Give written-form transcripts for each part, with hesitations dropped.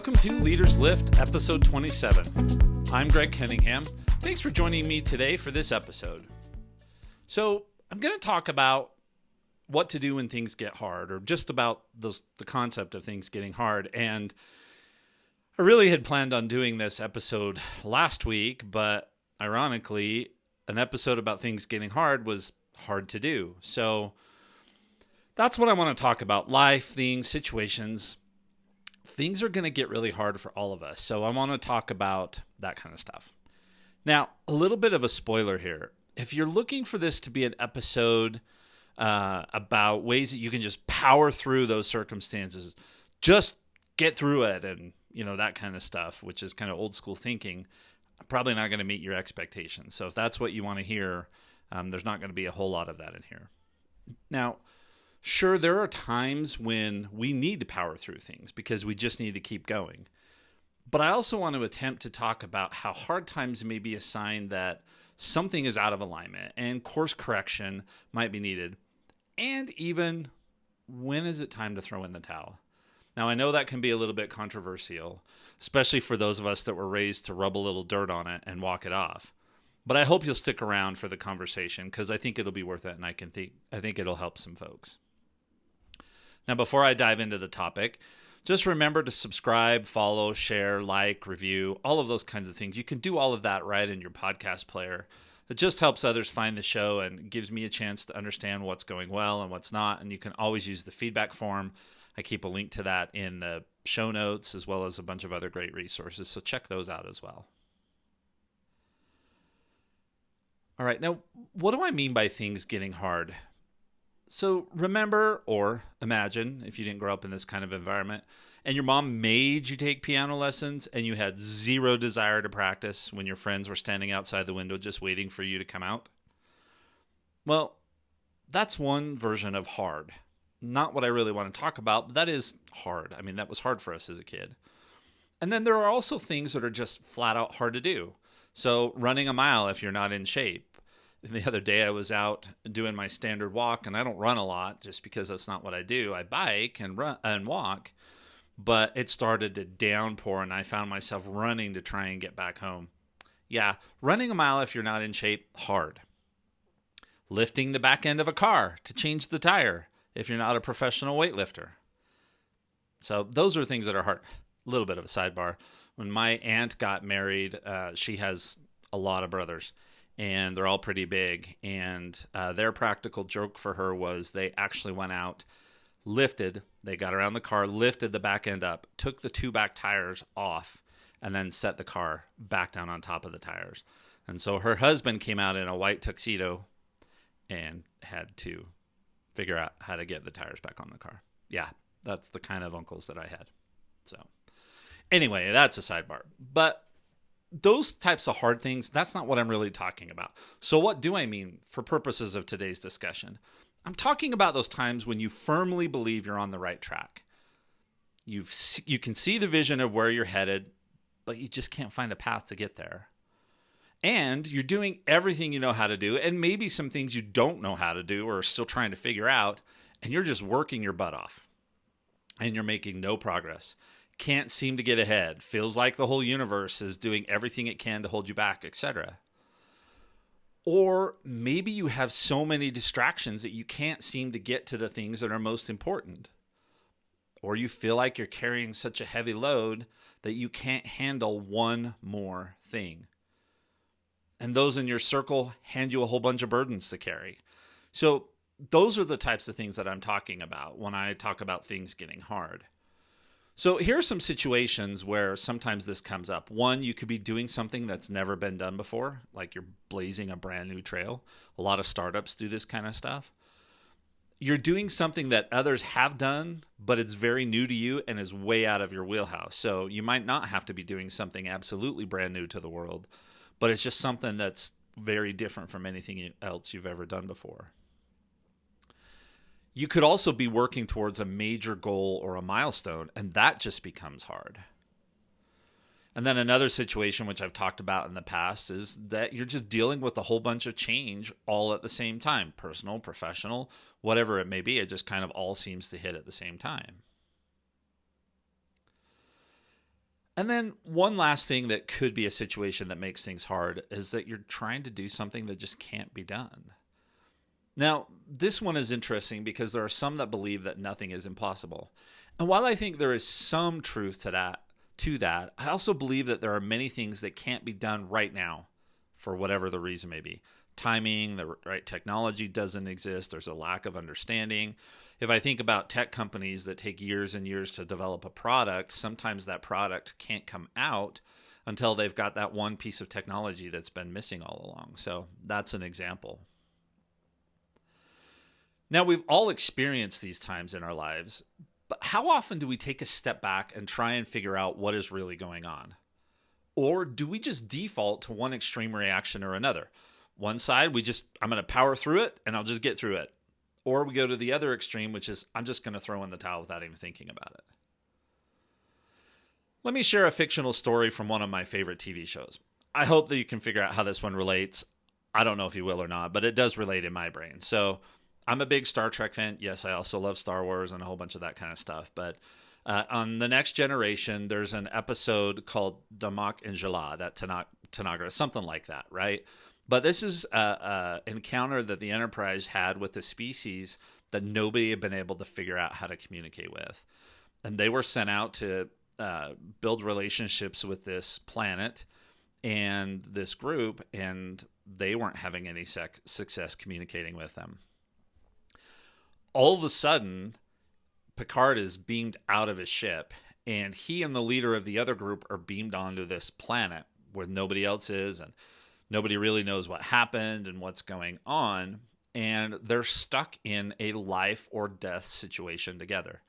Welcome to Leaders Lift, episode 27. I'm Greg Kenningham. Thanks for joining me today for this episode. So, I'm going to talk about what to do when things get hard, or just about the concept of things getting hard. And I really had planned on doing this episode last week, but ironically, an episode about things getting hard was hard to do. So, that's what I want to talk about. Life, things, situations. Things are going to get really hard for all of us. So I want to talk about that kind of stuff. Now, a little bit of a spoiler here. If you're looking for this to be an episode about ways that you can just power through those circumstances, just get through it and, that kind of stuff, which is kind of old school thinking, I'm probably not going to meet your expectations. So if that's what you want to hear, there's not going to be a whole lot of that in here. Now, sure, there are times when we need to power through things because we just need to keep going. But I also want to attempt to talk about how hard times may be a sign that something is out of alignment and course correction might be needed. And even when is it time to throw in the towel? Now, I know that can be a little bit controversial, especially for those of us that were raised to rub a little dirt on it and walk it off. But I hope you'll stick around for the conversation because I think it'll be worth it, and I think it'll help some folks. Now, before I dive into the topic, just remember to subscribe, follow, share, like, review, all of those kinds of things. You can do all of that right in your podcast player. It just helps others find the show and gives me a chance to understand what's going well and what's not. And you can always use the feedback form. I keep a link to that in the show notes as well as a bunch of other great resources. So check those out as well. All right. Now, what do I mean by things getting hard? So remember or imagine, if you didn't grow up in this kind of environment, and your mom made you take piano lessons and you had zero desire to practice when your friends were standing outside the window just waiting for you to come out. Well, that's one version of hard. Not what I really want to talk about, but that is hard. I mean, that was hard for us as a kid. And then there are also things that are just flat out hard to do. So running a mile if you're not in shape. The other day I was out doing my standard walk, and I don't run a lot just because that's not what I do. I bike and run and walk, but it started to downpour and I found myself running to try and get back home. Yeah, running a mile if you're not in shape, hard. Lifting the back end of a car to change the tire if you're not a professional weightlifter. So those are things that are hard. A little bit of a sidebar. When my aunt got married, she has a lot of brothers. And they're all pretty big. And their practical joke for her was they actually went out, they got around the car, lifted the back end up, took the two back tires off, and then set the car back down on top of the tires. And so her husband came out in a white tuxedo and had to figure out how to get the tires back on the car. Yeah, that's the kind of uncles that I had. So anyway, that's a sidebar. But those types of hard things, that's not what I'm really talking about. So what do I mean for purposes of today's discussion? I'm talking about those times when you firmly believe you're on the right track. You can see the vision of where you're headed, but you just can't find a path to get there. And you're doing everything you know how to do, and maybe some things you don't know how to do or are still trying to figure out, and you're just working your butt off. And you're making no progress. Can't seem to get ahead, feels like the whole universe is doing everything it can to hold you back, etc. Or maybe you have so many distractions that you can't seem to get to the things that are most important. Or you feel like you're carrying such a heavy load that you can't handle one more thing. And those in your circle hand you a whole bunch of burdens to carry. So those are the types of things that I'm talking about when I talk about things getting hard. So here are some situations where sometimes this comes up. One, you could be doing something that's never been done before, like you're blazing a brand new trail. A lot of startups do this kind of stuff. You're doing something that others have done, but it's very new to you and is way out of your wheelhouse. So you might not have to be doing something absolutely brand new to the world, but it's just something that's very different from anything else you've ever done before. You could also be working towards a major goal or a milestone, and that just becomes hard. And then another situation, which I've talked about in the past, is that you're just dealing with a whole bunch of change all at the same time. Personal, professional, whatever it may be. It just kind of all seems to hit at the same time. And then one last thing that could be a situation that makes things hard is that you're trying to do something that just can't be done. Now, this one is interesting because there are some that believe that nothing is impossible. And while I think there is some truth to that, I also believe that there are many things that can't be done right now for whatever the reason may be. Timing, the right technology doesn't exist, there's a lack of understanding. If I think about tech companies that take years and years to develop a product, sometimes that product can't come out until they've got that one piece of technology that's been missing all along. So that's an example. Now, we've all experienced these times in our lives, but how often do we take a step back and try and figure out what is really going on? Or do we just default to one extreme reaction or another? One side, I'm going to power through it and I'll just get through it. Or we go to the other extreme, which is I'm just going to throw in the towel without even thinking about it. Let me share a fictional story from one of my favorite TV shows. I hope that you can figure out how this one relates. I don't know if you will or not, but it does relate in my brain. So I'm a big Star Trek fan. Yes, I also love Star Wars and a whole bunch of that kind of stuff. But on The Next Generation, there's an episode called Damak Injala, that Tanagra, something like that, right? But this is an encounter that the Enterprise had with a species that nobody had been able to figure out how to communicate with. And they were sent out to build relationships with this planet and this group, and they weren't having any success communicating with them. All of a sudden, Picard is beamed out of his ship, and he and the leader of the other group are beamed onto this planet where nobody else is, and nobody really knows what happened and what's going on, and they're stuck in a life or death situation together.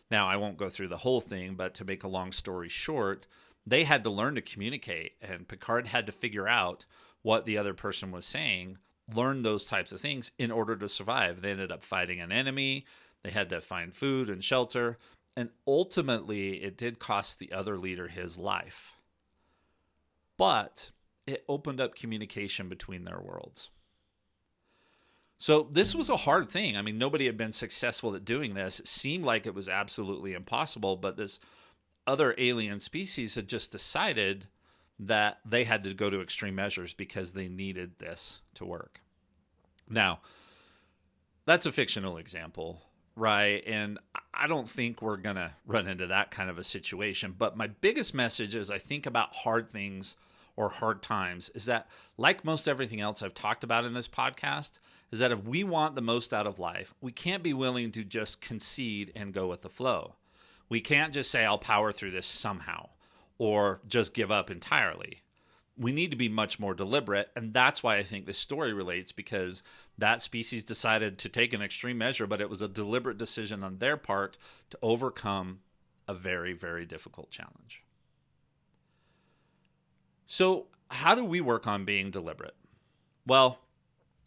Now, I won't go through the whole thing, but to make a long story short, they had to learn to communicate, and Picard had to figure out what the other person was saying, learn those types of things in order to survive. They ended up fighting an enemy. They had to find food and shelter. And ultimately, it did cost the other leader his life. But it opened up communication between their worlds. So this was a hard thing. I mean, nobody had been successful at doing this. It seemed like it was absolutely impossible, but this other alien species had just decided that they had to go to extreme measures because they needed this to work. Now, that's a fictional example, right? And I don't think we're going to run into that kind of a situation. But my biggest message as I think about hard things or hard times is that, like most everything else I've talked about in this podcast, is that if we want the most out of life, we can't be willing to just concede and go with the flow. We can't just say, I'll power through this somehow, or just give up entirely. We need to be much more deliberate, and that's why I think this story relates, because that species decided to take an extreme measure, but it was a deliberate decision on their part to overcome a very, very difficult challenge. So how do we work on being deliberate? Well,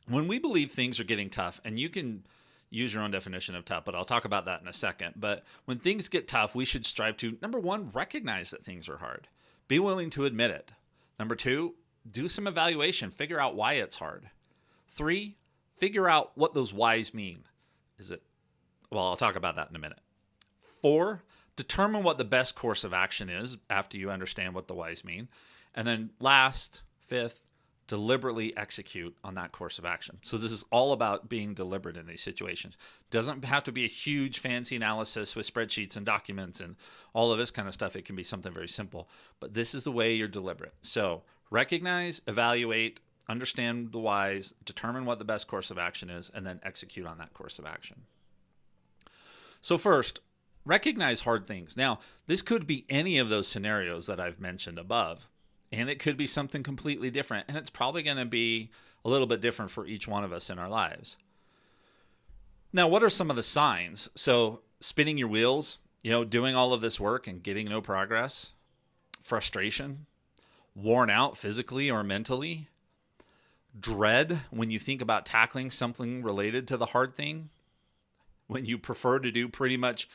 when we believe things are getting tough, and you can use your own definition of tough, but I'll talk about that in a second. But when things get tough, we should strive to, number one, recognize that things are hard. Be willing to admit it. Number two, do some evaluation. Figure out why it's hard. 3, figure out what those whys mean. I'll talk about that in a minute. 4, determine what the best course of action is after you understand what the whys mean. And then last, 5th, deliberately execute on that course of action. So this is all about being deliberate in these situations. Doesn't have to be a huge fancy analysis with spreadsheets and documents and all of this kind of stuff. It can be something very simple, but this is the way you're deliberate. So recognize, evaluate, understand the whys, determine what the best course of action is, and then execute on that course of action. So first, recognize hard things. Now, this could be any of those scenarios that I've mentioned above. And it could be something completely different. And it's probably going to be a little bit different for each one of us in our lives. Now, what are some of the signs? So spinning your wheels, doing all of this work and getting no progress, frustration, worn out physically or mentally, dread when you think about tackling something related to the hard thing, when you prefer to do pretty much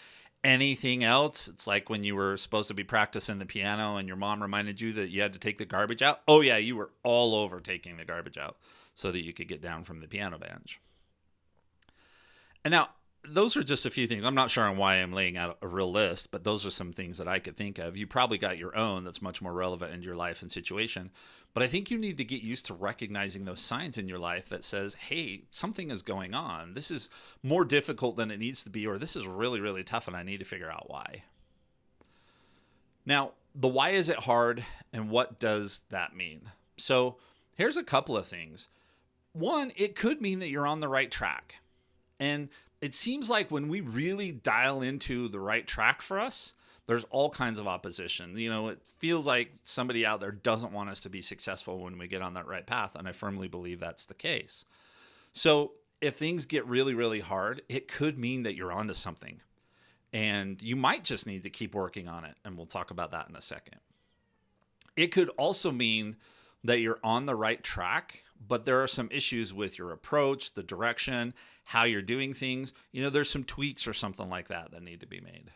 anything else. It's like when you were supposed to be practicing the piano and your mom reminded you that you had to take the garbage out. Oh yeah, you were all over taking the garbage out so that you could get down from the piano bench. And now, those are just a few things. I'm not sure on why I'm laying out a real list, but those are some things that I could think of. You probably got your own that's much more relevant in your life and situation. But I think you need to get used to recognizing those signs in your life that says, hey, something is going on. This is more difficult than it needs to be, or this is really, really tough and I need to figure out why. Now, the why is it hard and what does that mean? So here's a couple of things. One, it could mean that you're on the right track. And it seems like when we really dial into the right track for us, there's all kinds of opposition. It feels like somebody out there doesn't want us to be successful when we get on that right path. And I firmly believe that's the case. So if things get really, really hard, it could mean that you're onto something. And you might just need to keep working on it. And we'll talk about that in a second. It could also mean that you're on the right track, but there are some issues with your approach, the direction, how you're doing things. There's some tweaks or something like that that need to be made.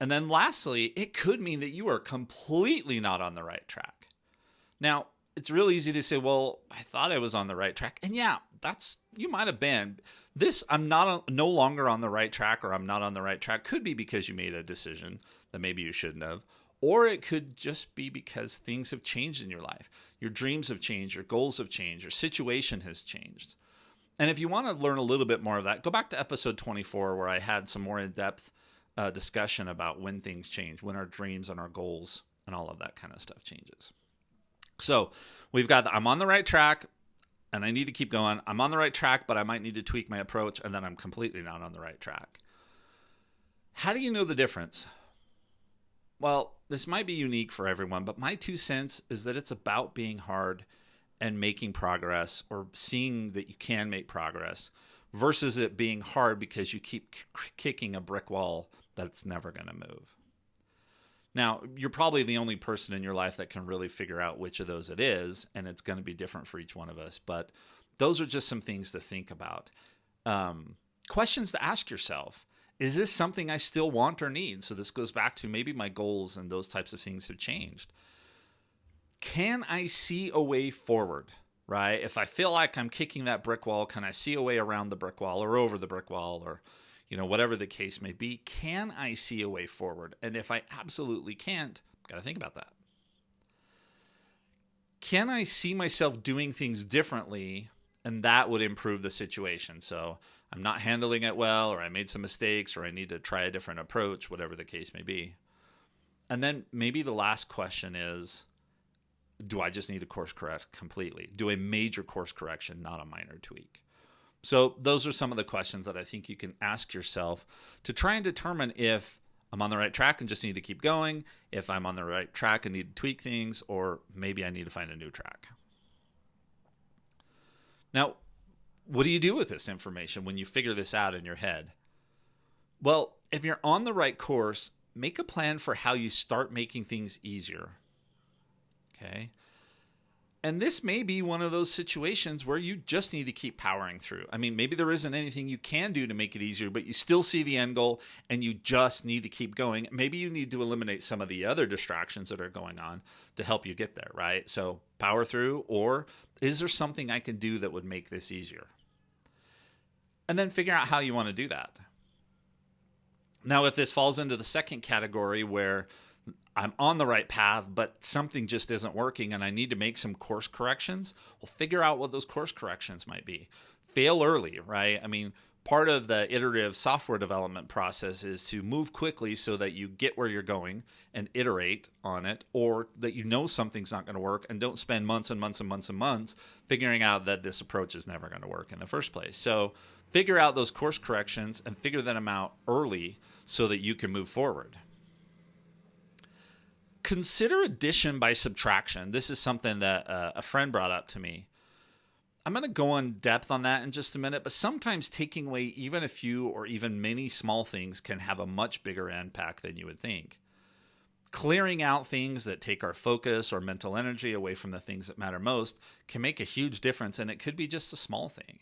And then lastly, it could mean that you are completely not on the right track. Now, it's real easy to say, well, I thought I was on the right track. And yeah, you might have been. I'm no longer on the right track, or I'm not on the right track could be because you made a decision that maybe you shouldn't have. Or it could just be because things have changed in your life. Your dreams have changed, your goals have changed, your situation has changed. And if you want to learn a little bit more of that, go back to episode 24 where I had some more in-depth discussion about when things change, when our dreams and our goals and all of that kind of stuff changes. So we've got I'm on the right track and I need to keep going. I'm on the right track, but I might need to tweak my approach, and then I'm completely not on the right track. How do you know the difference? Well, this might be unique for everyone, but my 2 cents is that it's about being hard and making progress, or seeing that you can make progress, versus it being hard because you keep kicking a brick wall that's never going to move. Now, you're probably the only person in your life that can really figure out which of those it is, and it's going to be different for each one of us. But those are just some things to think about. Questions to ask yourself. Is this something I still want or need? So this goes back to maybe my goals and those types of things have changed. Can I see a way forward, right? If I feel like I'm kicking that brick wall, can I see a way around the brick wall or over the brick wall, or whatever the case may be? Can I see a way forward? And if I absolutely can't, got to think about that. Can I see myself doing things differently, and that would improve the situation? So I'm not handling it well, or I made some mistakes, or I need to try a different approach, whatever the case may be. And then maybe the last question is, do I just need to course correct completely? Do a major course correction, not a minor tweak? So those are some of the questions that I think you can ask yourself to try and determine if I'm on the right track and just need to keep going, if I'm on the right track and need to tweak things, or maybe I need to find a new track. Now, what do you do with this information when you figure this out in your head? Well, if you're on the right course, make a plan for how you start making things easier. Okay? And this may be one of those situations where you just need to keep powering through. I mean, maybe there isn't anything you can do to make it easier, but you still see the end goal and you just need to keep going. Maybe you need to eliminate some of the other distractions that are going on to help you get there, right? So power through, or is there something I can do that would make this easier? And then figure out how you want to do that. Now, if this falls into the second category where I'm on the right path, but something just isn't working and I need to make some course corrections, well, figure out what those course corrections might be. Fail early, right? I mean, part of the iterative software development process is to move quickly so that you get where you're going and iterate on it, or that something's not going to work and don't spend months and months and months and months figuring out that this approach is never going to work in the first place. So figure out those course corrections and figure them out early so that you can move forward. Consider addition by subtraction. This is something that a friend brought up to me. I'm going to go in depth on that in just a minute, but sometimes taking away even a few or even many small things can have a much bigger impact than you would think. Clearing out things that take our focus or mental energy away from the things that matter most can make a huge difference, and it could be just a small thing.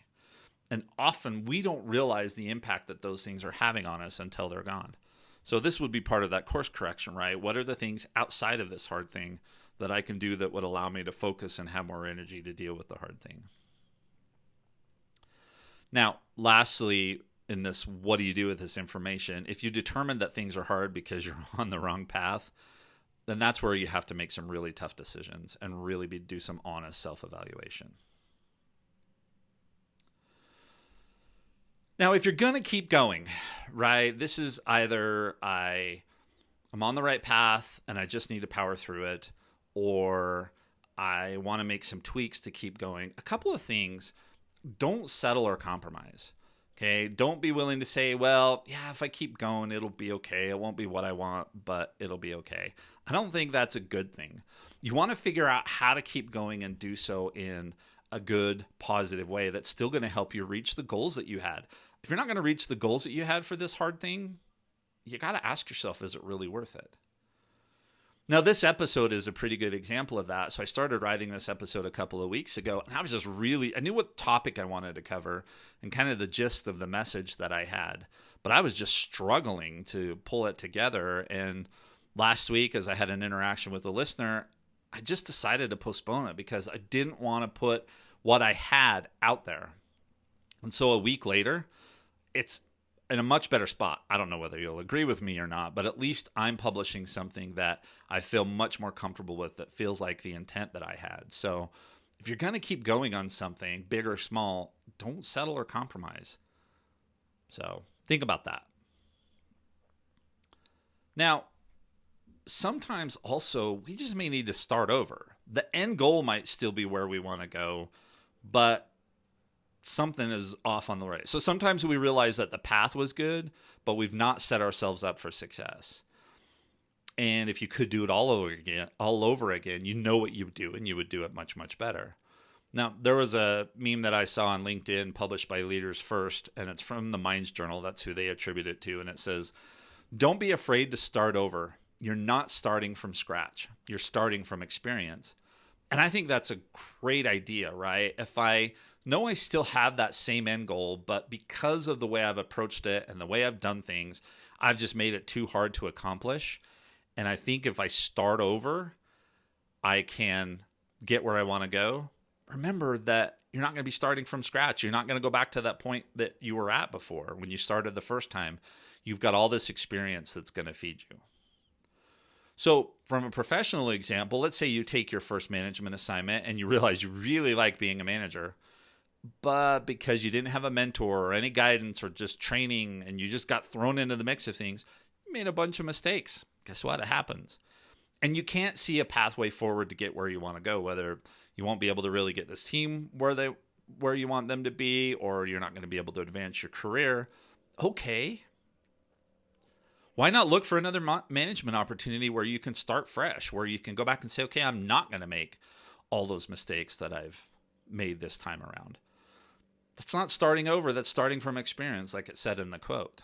And often we don't realize the impact that those things are having on us until they're gone. So this would be part of that course correction, right? What are the things outside of this hard thing that I can do that would allow me to focus and have more energy to deal with the hard thing? Now, lastly, in this, what do you do with this information? If you determine that things are hard because you're on the wrong path, then that's where you have to make some really tough decisions and really do some honest self-evaluation. Now, if you're going to keep going, right, this is either I'm on the right path and I just need to power through it, or I want to make some tweaks to keep going. A couple of things: don't settle or compromise. Okay, don't be willing to say, well, yeah, if I keep going, it'll be okay. It won't be what I want, but it'll be okay. I don't think that's a good thing. You want to figure out how to keep going and do so in a good, positive way that's still going to help you reach the goals that you had. If you're not going to reach the goals that you had for this hard thing, you got to ask yourself, is it really worth it? Now, this episode is a pretty good example of that. So I started writing this episode a couple of weeks ago, and I was just I knew what topic I wanted to cover and kind of the gist of the message that I had, but I was just struggling to pull it together. And last week, as I had an interaction with a listener, I just decided to postpone it because I didn't want to put what I had out there. And so a week later, it's in a much better spot. I don't know whether you'll agree with me or not, but at least I'm publishing something that I feel much more comfortable with, that feels like the intent that I had. So if you're going to keep going on something, big or small, don't settle or compromise. So think about that. Now, sometimes also we just may need to start over. The end goal might still be where we want to go, but something is off on the right. So sometimes we realize that the path was good, but we've not set ourselves up for success. And if you could do it all over again, you know what you would do, and you would do it much, much better. Now, there was a meme that I saw on LinkedIn published by Leaders First, and it's from the Minds Journal. That's who they attribute it to. And it says, don't be afraid to start over. You're not starting from scratch. You're starting from experience. And I think that's a great idea, right? If I know I still have that same end goal, but because of the way I've approached it and the way I've done things, I've just made it too hard to accomplish. And I think if I start over, I can get where I want to go. Remember that you're not going to be starting from scratch. You're not going to go back to that point that you were at before when you started the first time. You've got all this experience that's going to feed you. So from a professional example, let's say you take your first management assignment and you realize you really like being a manager, but because you didn't have a mentor or any guidance or just training and you just got thrown into the mix of things, you made a bunch of mistakes. Guess what? It happens. And you can't see a pathway forward to get where you want to go, whether you won't be able to really get this team where you want them to be, or you're not going to be able to advance your career. Okay. Why not look for another management opportunity where you can start fresh, where you can go back and say, okay, I'm not going to make all those mistakes that I've made this time around. That's not starting over. That's starting from experience, like it said in the quote.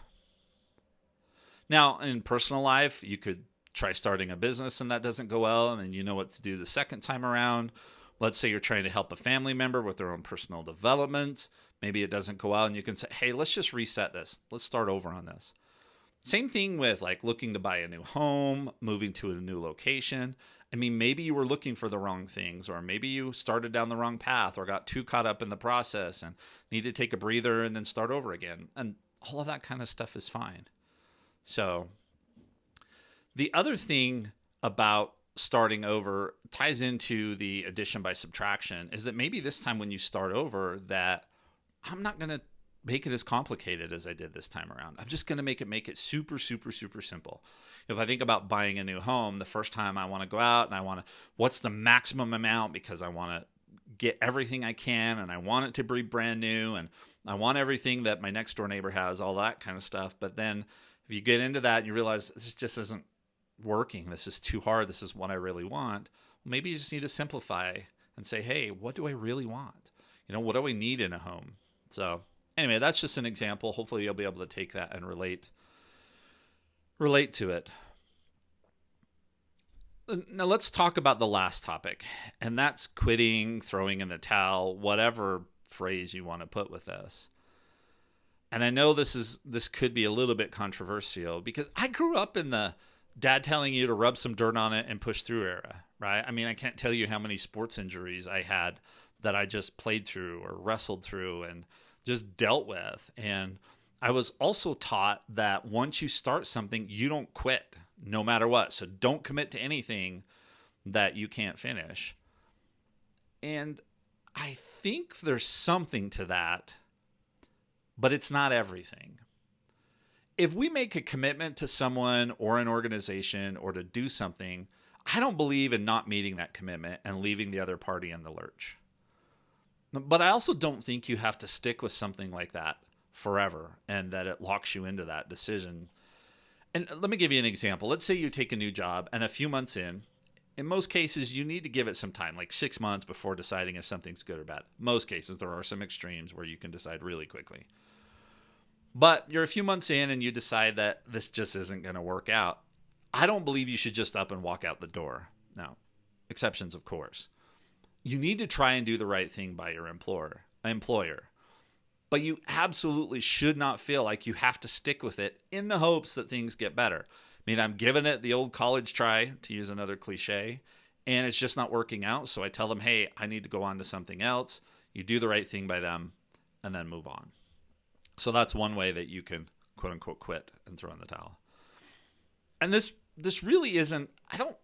Now, in personal life, you could try starting a business and that doesn't go well, and then you know what to do the second time around. Let's say you're trying to help a family member with their own personal development. Maybe it doesn't go well, and you can say, hey, let's just reset this. Let's start over on this. Same thing with like looking to buy a new home, moving to a new location. I mean, maybe you were looking for the wrong things, or maybe you started down the wrong path or got too caught up in the process and need to take a breather and then start over again. And all of that kind of stuff is fine. So the other thing about starting over ties into the addition by subtraction is that maybe this time when you start over, that I'm not going to make it as complicated as I did this time around. I'm just going to make it super, super, super simple. If I think about buying a new home, the first time I want to go out and what's the maximum amount, because I want to get everything I can and I want it to be brand new and I want everything that my next door neighbor has, all that kind of stuff. But then if you get into that and you realize this just isn't working, this is too hard, this is what I really want, maybe you just need to simplify and say, hey, what do I really want? What do I need in a home? So anyway, that's just an example. Hopefully you'll be able to take that and relate to it. Now let's talk about the last topic, and that's quitting, throwing in the towel, whatever phrase you want to put with this. And I know this could be a little bit controversial because I grew up in the dad telling you to rub some dirt on it and push through era, right? I mean, I can't tell you how many sports injuries I had that I just played through or wrestled through and just dealt with. And I was also taught that once you start something, you don't quit no matter what. So don't commit to anything that you can't finish. And I think there's something to that, but it's not everything. If we make a commitment to someone or an organization or to do something, I don't believe in not meeting that commitment and leaving the other party in the lurch. But I also don't think you have to stick with something like that forever and that it locks you into that decision. And let me give you an example. Let's say you take a new job and a few months in most cases, you need to give it some time, like 6 months before deciding if something's good or bad. Most cases, there are some extremes where you can decide really quickly. But you're a few months in and you decide that this just isn't going to work out. I don't believe you should just up and walk out the door. Now, exceptions, of course. You need to try and do the right thing by your employer. But you absolutely should not feel like you have to stick with it in the hopes that things get better. I mean, I'm giving it the old college try, to use another cliche, and it's just not working out. So I tell them, hey, I need to go on to something else. You do the right thing by them and then move on. So that's one way that you can, quote unquote, quit and throw in the towel. And this really isn't,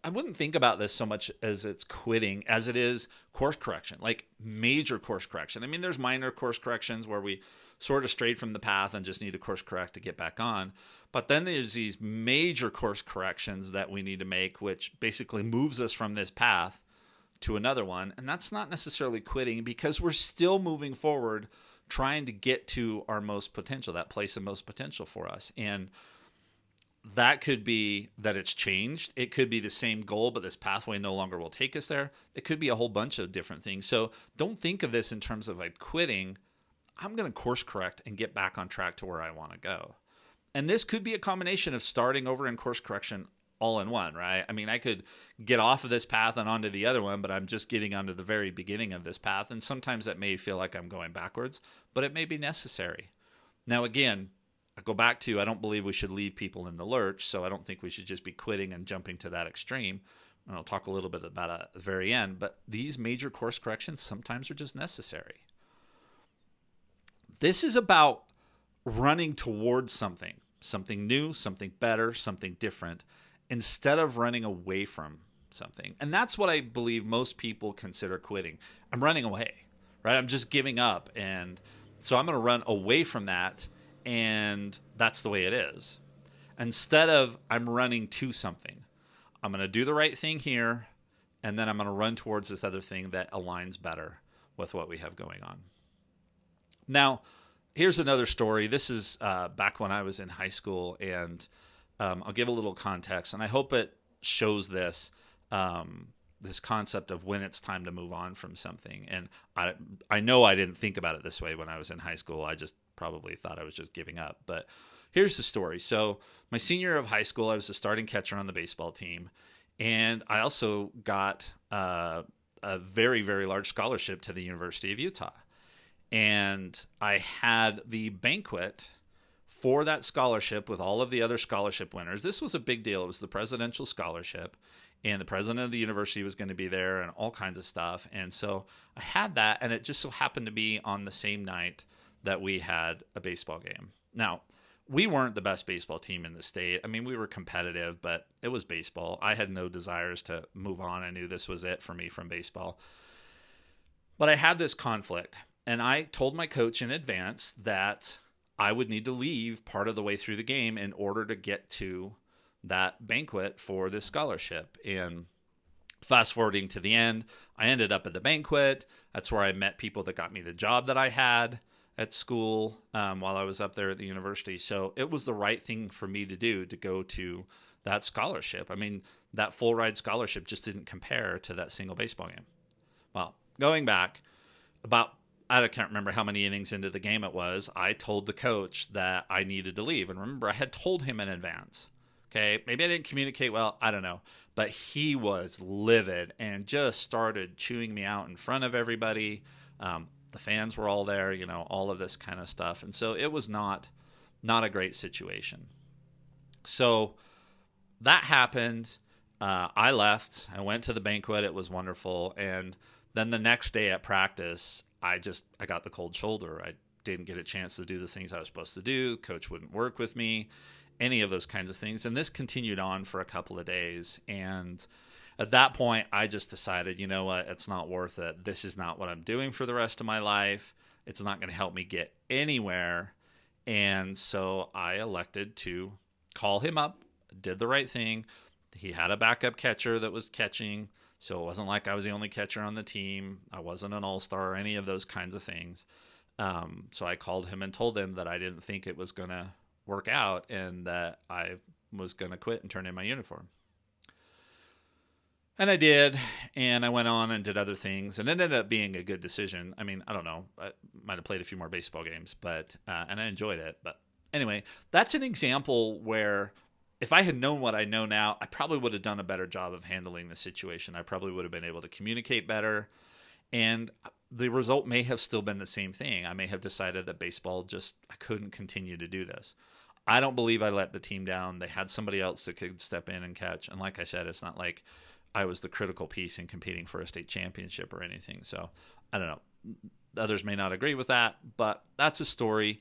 I wouldn't think about this so much as it's quitting as it is course correction, like major course correction. I mean, there's minor course corrections where we sort of strayed from the path and just need to course correct to get back on. But then there's these major course corrections that we need to make, which basically moves us from this path to another one. And that's not necessarily quitting because we're still moving forward, trying to get to our most potential, that place of most potential for us. And that could be that it's changed. It could be the same goal, but this pathway no longer will take us there. It could be a whole bunch of different things. So don't think of this in terms of like quitting. I'm going to course correct and get back on track to where I want to go. And this could be a combination of starting over and course correction all in one, right? I mean, I could get off of this path and onto the other one, but I'm just getting onto the very beginning of this path. And sometimes that may feel like I'm going backwards, but it may be necessary. Now, again, I go back to, I don't believe we should leave people in the lurch, so I don't think we should just be quitting and jumping to that extreme. And I'll talk a little bit about it at the very end, but these major course corrections sometimes are just necessary. This is about running towards something new, something better, something different, instead of running away from something. And that's what I believe most people consider quitting. I'm running away, right? I'm just giving up. And so I'm going to run away from that. And that's the way it is. Instead of I'm running to something, I'm going to do the right thing here, and then I'm going to run towards this other thing that aligns better with what we have going on. Now, here's another story. This is back when I was in high school, and I'll give a little context, and I hope it shows this this concept of when it's time to move on from something. And I know I didn't think about it this way when I was in high school. I just probably thought I was just giving up. But here's the story. So my senior year of high school, I was the starting catcher on the baseball team. And I also got a very, very large scholarship to the University of Utah. And I had the banquet for that scholarship with all of the other scholarship winners. This was a big deal. It was the presidential scholarship. And the president of the university was going to be there and all kinds of stuff. And so I had that, and it just so happened to be on the same night that we had a baseball game. Now, we weren't the best baseball team in the state. I mean, we were competitive, but it was baseball. I had no desires to move on. I knew this was it for me from baseball. But I had this conflict, and I told my coach in advance that I would need to leave part of the way through the game in order to get to that banquet for this scholarship. And fast forwarding to the end, I ended up at the banquet. That's where I met people that got me the job that I had at school while I was up there at the university. So it was the right thing for me to do, to go to that scholarship. I mean, that full ride scholarship just didn't compare to that single baseball game. Well, going back I can't remember how many innings into the game it was, I told the coach that I needed to leave. And remember, I had told him in advance. Okay, maybe I didn't communicate well, I don't know. But he was livid and just started chewing me out in front of everybody. The fans were all there, all of this kind of stuff. And so it was not a great situation. So that happened. I left. I went to the banquet. It was wonderful. And then the next day at practice, I got the cold shoulder. I didn't get a chance to do the things I was supposed to do. Coach wouldn't work with me, any of those kinds of things. And this continued on for a couple of days. And at that point, I just decided, you know what, it's not worth it. This is not what I'm doing for the rest of my life. It's not going to help me get anywhere. And so I elected to call him up, did the right thing. He had a backup catcher that was catching. So it wasn't like I was the only catcher on the team. I wasn't an all-star or any of those kinds of things. So I called him and told him that I didn't think it was going to work out and that I was going to quit and turn in my uniform. And I did, and I went on and did other things, and it ended up being a good decision. I mean, I don't know. I might have played a few more baseball games, but and I enjoyed it. But anyway, that's an example where if I had known what I know now, I probably would have done a better job of handling the situation. I probably would have been able to communicate better, and the result may have still been the same thing. I may have decided that baseball I couldn't continue to do this. I don't believe I let the team down. They had somebody else that could step in and catch. And like I said, it's not like I was the critical piece in competing for a state championship or anything. So I don't know. Others may not agree with that, but that's a story.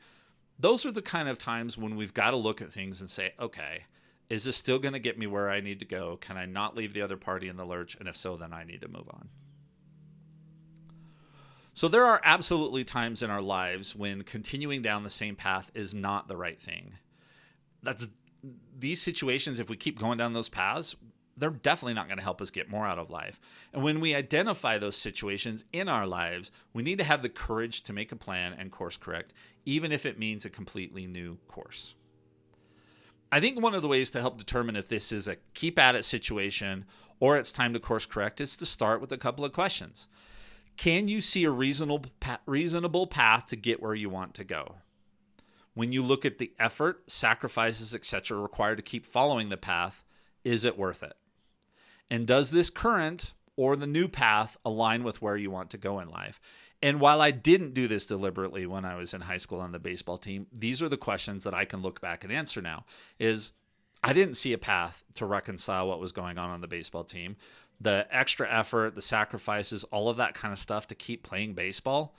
Those are the kind of times when we've got to look at things and say, okay, is this still going to get me where I need to go? Can I not leave the other party in the lurch? And if so, then I need to move on. So there are absolutely times in our lives when continuing down the same path is not the right thing. These situations, if we keep going down those paths, they're definitely not going to help us get more out of life. And when we identify those situations in our lives, we need to have the courage to make a plan and course correct, even if it means a completely new course. I think one of the ways to help determine if this is a keep at it situation or it's time to course correct is to start with a couple of questions. Can you see a reasonable path to get where you want to go? When you look at the effort, sacrifices, etc. required to keep following the path, is it worth it? And does this current or the new path align with where you want to go in life? And while I didn't do this deliberately when I was in high school on the baseball team, these are the questions that I can look back and answer now. I didn't see a path to reconcile what was going on the baseball team. The extra effort, the sacrifices, all of that kind of stuff to keep playing baseball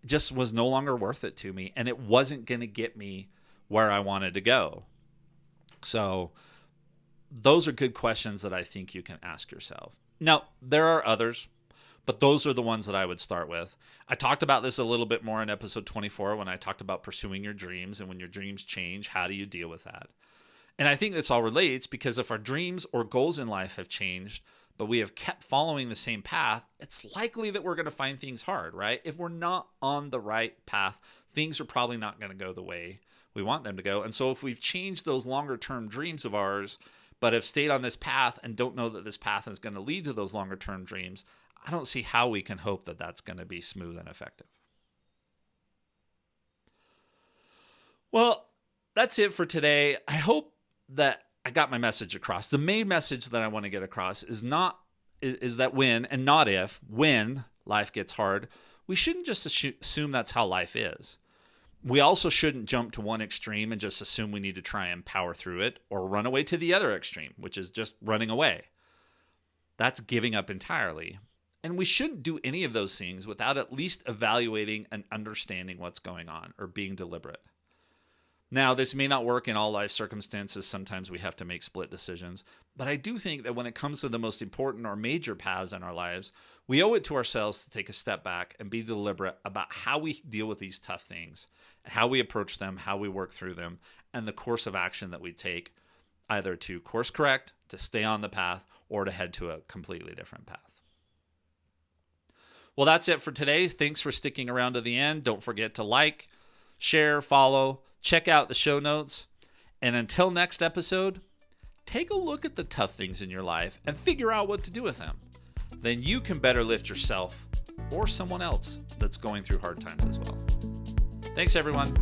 just was no longer worth it to me. And it wasn't going to get me where I wanted to go. So those are good questions that I think you can ask yourself. Now, there are others, but those are the ones that I would start with. I talked about this a little bit more in episode 24 when I talked about pursuing your dreams, and when your dreams change, how do you deal with that? And I think this all relates because if our dreams or goals in life have changed, but we have kept following the same path, it's likely that we're going to find things hard, right? If we're not on the right path, things are probably not going to go the way we want them to go. And so if we've changed those longer term dreams of ours, but have stayed on this path and don't know that this path is going to lead to those longer term dreams, I don't see how we can hope that that's going to be smooth and effective. Well, that's it for today. I hope that I got my message across. The main message that I want to get across is that when, and not if, when life gets hard, we shouldn't just assume that's how life is. We also shouldn't jump to one extreme and just assume we need to try and power through it, or run away to the other extreme, which is just running away. That's giving up entirely. And we shouldn't do any of those things without at least evaluating and understanding what's going on or being deliberate. Now, this may not work in all life circumstances. Sometimes we have to make split decisions. But I do think that when it comes to the most important or major paths in our lives, we owe it to ourselves to take a step back and be deliberate about how we deal with these tough things, and how we approach them, how we work through them, and the course of action that we take, either to course correct, to stay on the path, or to head to a completely different path. Well, that's it for today. Thanks for sticking around to the end. Don't forget to like, share, follow, check out the show notes. And until next episode, take a look at the tough things in your life and figure out what to do with them. Then you can better lift yourself or someone else that's going through hard times as well. Thanks, everyone.